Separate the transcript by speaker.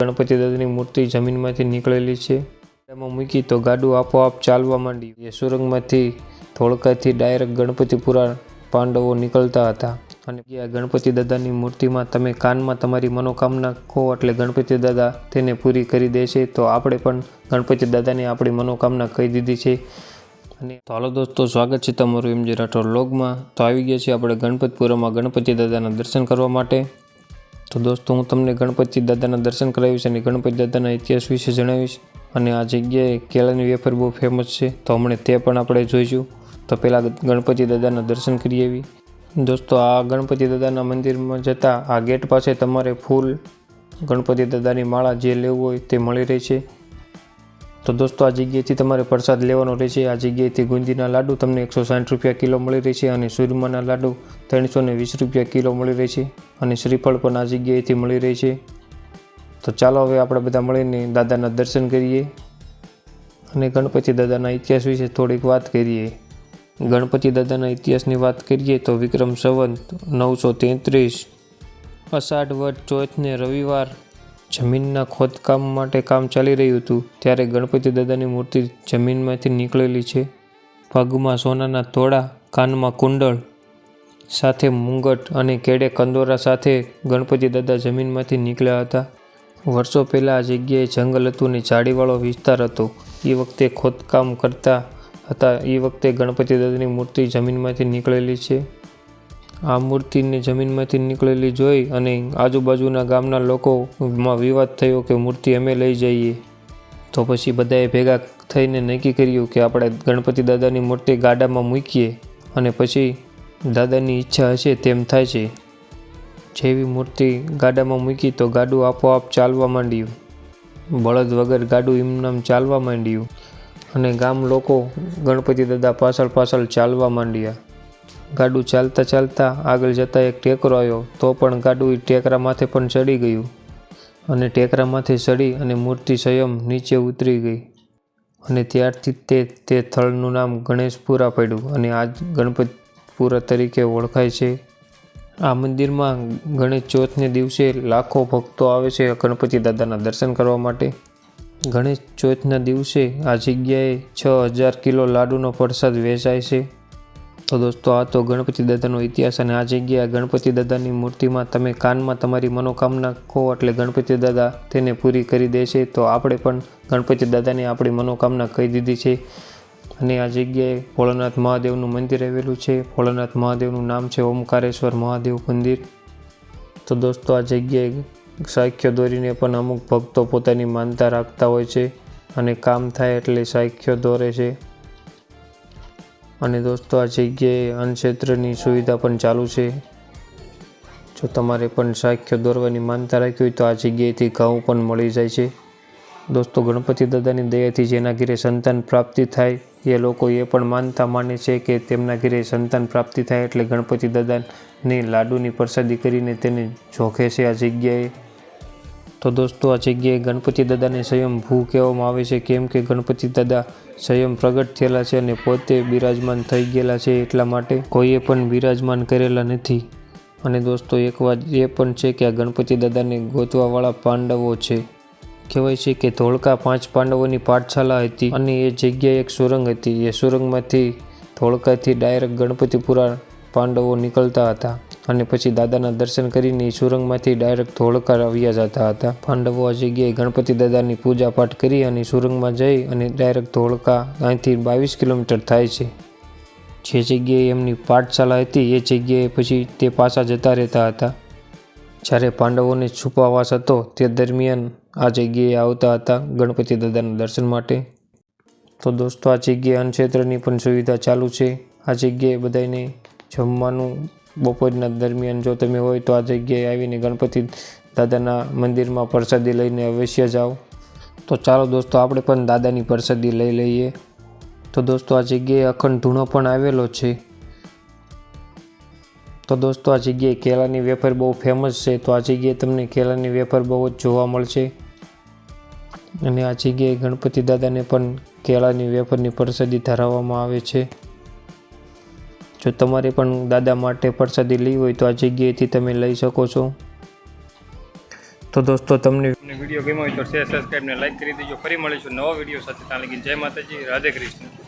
Speaker 1: ગણપતિ દાદાની મૂર્તિ જમીનમાંથી નીકળેલી છે. એમાં મૂકી તો ગાડું આપોઆપ ચાલવા માંડ્યું. એ સુરંગમાંથી ધોળકાથી ડાયરેક્ટ ગણપતિપુરા પાંડવો નીકળતા હતા. અને આ ગણપતિ દાદાની મૂર્તિમાં તમે કાનમાં તમારી મનોકામના કહો એટલે ગણપતિ દાદા તેને પૂરી કરી દે છે. તો આપણે પણ ગણપતિ દાદાને આપણી મનોકામના કહી દીધી છે. અને તો હાલો દોસ્તો, સ્વાગત છે તમારું MJ રાઠોડ વ્લોગમાં. તો આવી ગયા છીએ આપણે ગણપતપુરામાં ગણપતિ દાદાના દર્શન કરવા માટે. તો દોસ્તો, હું તમને ગણપતિ દાદાના દર્શન કરાવીશ અને ગણપતિ દાદાના ઇતિહાસ વિશે જણાવીશ. અને આ જગ્યાએ કેળાની વેફર બહુ ફેમસ છે, તો હમણાં તે પણ આપણે જોઈશું. તો પહેલાં ગણપતિ દાદાના દર્શન કરી આવી. દોસ્તો, આ ગણપતિ દાદાના મંદિરમાં જતાં આ ગેટ પાસે તમારે ફૂલ ગણપતિ દાદાની માળા જે લેવું હોય તે મળી રહી છે. તો દોસ્તો, આ જગ્યાએથી તમારે પ્રસાદ લેવાનો રહેશે. આ જગ્યાએથી ગુંદીના લાડુ તમને 160 રૂપિયા કિલો મળી રહે છે અને સુરમાના લાડુ 320 રૂપિયા કિલો મળી રહે છે અને શ્રીફળ પણ આ જગ્યાએથી મળી રહે છે. તો ચાલો હવે આપણે બધા મળીને દાદાના દર્શન કરીએ અને ગણપતિ દાદાના ઇતિહાસ વિશે થોડીક વાત કરીએ. ગણપતિ દાદાના ઇતિહાસની વાત કરીએ તો વિક્રમ સંવત 933 અષાઢ વદ ચોથને રવિવાર જમીનના ખોદકામ માટે કામ ચાલી રહ્યું હતું ત્યારે ગણપતિ દાદાની મૂર્તિ જમીનમાંથી નીકળેલી છે. પગમાં સોનાના તોડા, કાનમાં કુંડળ સાથે મુંગટ અને કેડે કંદોરા સાથે ગણપતિ દાદા જમીનમાંથી નીકળ્યા હતા. વર્ષો પહેલાં આ જગ્યાએ જંગલ હતું અને ઝાડીવાળો વિસ્તાર હતો. એ વખતે ખોદકામ કરતા હતા એ વખતે ગણપતિ દાદાની મૂર્તિ જમીનમાંથી નીકળેલી છે. આ મૂર્તિને જમીનમાંથી નીકળેલી જોઈ અને આજુબાજુના ગામના લોકોમાં વિવાદ થયો કે મૂર્તિ અમે લઈ જઈએ. તો પછી બધાએ ભેગા થઈને નક્કી કર્યું કે આપણે ગણપતિ દાદાની મૂર્તિ ગાડામાં મૂકીએ અને પછી દાદાની ઈચ્છા હશે તેમ થાય છે. જેવી મૂર્તિ ગાડામાં મૂકી તો ગાડું આપોઆપ ચાલવા માંડ્યું. બળદ વગર ગાડું એમનામ ચાલવા માંડ્યું અને ગામ લોકો ગણપતિ દાદા પાછળ ચાલવા માંડ્યા. ગાડું ચાલતા ચાલતા આગળ જતાં એક ટેકરો આવ્યો તો પણ ગાડું ટેકરા માથે પણ ચડી ગયું અને ટેકરા માથે ચડી અને મૂર્તિ સ્વયં નીચે ઉતરી ગઈ અને ત્યારથી તે સ્થળનું નામ ગણેશપુરા પડ્યું અને આજ ગણપતિપુરા તરીકે ઓળખાય છે. આ મંદિરમાં ગણેશ ચોથને દિવસે લાખો ભક્તો આવે છે ગણપતિ દાદાના દર્શન કરવા માટે. ગણેશ ચોથના દિવસે આ જગ્યાએ 6000 કિલો લાડુનો પ્રસાદ વેચાય છે. તો દોસ્તો, આ તો ગણપતિ દાદાનો ઇતિહાસ અને આ જગ્યાએ ગણપતિ દાદાની મૂર્તિમાં તમે કાનમાં તમારી મનોકામના કહો એટલે ગણપતિ દાદા તેને પૂરી કરી દે છે. તો આપણે પણ ગણપતિ દાદાને આપણી મનોકામના કહી દીધી છે. અને આ જગ્યાએ ભોળાનાથ મહાદેવનું મંદિર આવેલું છે. ભોળાનાથ મહાદેવનું નામ છે ઓમકારેશ્વર મહાદેવ મંદિર. તો દોસ્તો, આ જગ્યાએ સાખ્યો દોરીને પણ અમુક ભક્તો પોતાની માનતા રાખતા હોય છે અને કામ થાય એટલે સાખ્યો દોરે છે. અને દોસ્તો, આ જગ્યાએ અન્નક્ષેત્રની સુવિધા પણ ચાલુ છે. જો તમારે પણ સાખ્યો દોરવાની માનતા રાખી હોય તો આ જગ્યાએથી ઘઉં પણ મળી જાય છે. દોસ્તો, ગણપતિ દાદાની દયાથી જેના ઘરે સંતાન પ્રાપ્તિ થાય એ લોકો એ પણ માનતા માને છે કે તેમના ઘરે સંતાન પ્રાપ્તિ થાય એટલે ગણપતિ દાદાની લાડુની પ્રસાદી કરીને તેને જોખે છે આ જગ્યાએ. તો દોસ્તો, આ જગ્યાએ ગણપતિ દાદાને સ્વયંભૂ કહેવામાં આવે છે કેમ કે ગણપતિ દાદા સ્વયં પ્રગટ થયેલા છે અને પોતે બિરાજમાન થઈ ગયેલા છે એટલા માટે કોઈએ પણ બિરાજમાન કરેલા નથી. અને દોસ્તો, એક વાત એ પણ છે કે આ ગણપતિ દાદાને ગોતવાવાળા પાંડવો છે. કહેવાય છે કે ધોળકા 5 પાંડવોની પાઠશાલા હતી અને એ જગ્યાએ એક સુરંગ હતી. એ સુરંગમાંથી ધોળકાથી ડાયરેક્ટ ગણપતિપુરા પાંડવો નીકળતા હતા અને પછી દાદાના દર્શન કરીને એ સુરંગમાંથી ડાયરેક્ટ ધોળકા આવ્યા જતા હતા. પાંડવો આ જગ્યાએ ગણપતિ દાદાની પૂજા પાઠ કરી અને સુરંગમાં જઈ અને ડાયરેક્ટ ધોળકા અહીંથી 22 કિલોમીટર થાય છે. જે જગ્યાએ એમની પાઠશાલા હતી એ જગ્યાએ પછી તે પાછા જતા રહેતા હતા. જ્યારે પાંડવોને છુપાવાસ હતો તે દરમિયાન આ જગ્યાએ આવતા હતા ગણપતિ દાદાના દર્શન માટે. તો દોસ્તો, આ જગ્યાએ અન્નક્ષેત્રની પણ સુવિધા ચાલુ છે. આ જગ્યાએ બધાને જમવાનું બપોરના દરમિયાન જો તમે હોય તો આ જગ્યાએ આવીને ગણપતિ દાદાના મંદિરમાં પ્રસાદી લઈને અવશ્ય જાઓ. તો ચાલો દોસ્તો, આપણે પણ દાદાની પ્રસાદી લઈ લઈએ. તો દોસ્તો, આ જગ્યાએ અખંડ ધૂણો પણ આવેલો છે. તો દોસ્તો, આ જગ્યાએ કેળાની વેફર બહુ ફેમસ છે. તો આ જગ્યાએ તમને કેળાની વેફર બહુ જ જોવા મળશે અને આ જગ્યાએ ગણપતિ દાદાને પણ કેળાની વેફરની પ્રસાદી ધરાવવામાં આવે છે. જો તમારે પણ દાદા માટે પ્રસાદી લેવી હોય તો આ જગ્યાએથી તમે લઈ શકો છો. તો દોસ્તો તમને વિડીયો ગમ્યો હોય તો શેર સબસ્ક્રાઈબ ને લાઈક કરી દેજો. ફરી મળીશું નવા વિડીયો સાથે. ત્યાં લગી જય માતાજી, રાધે કૃષ્ણ.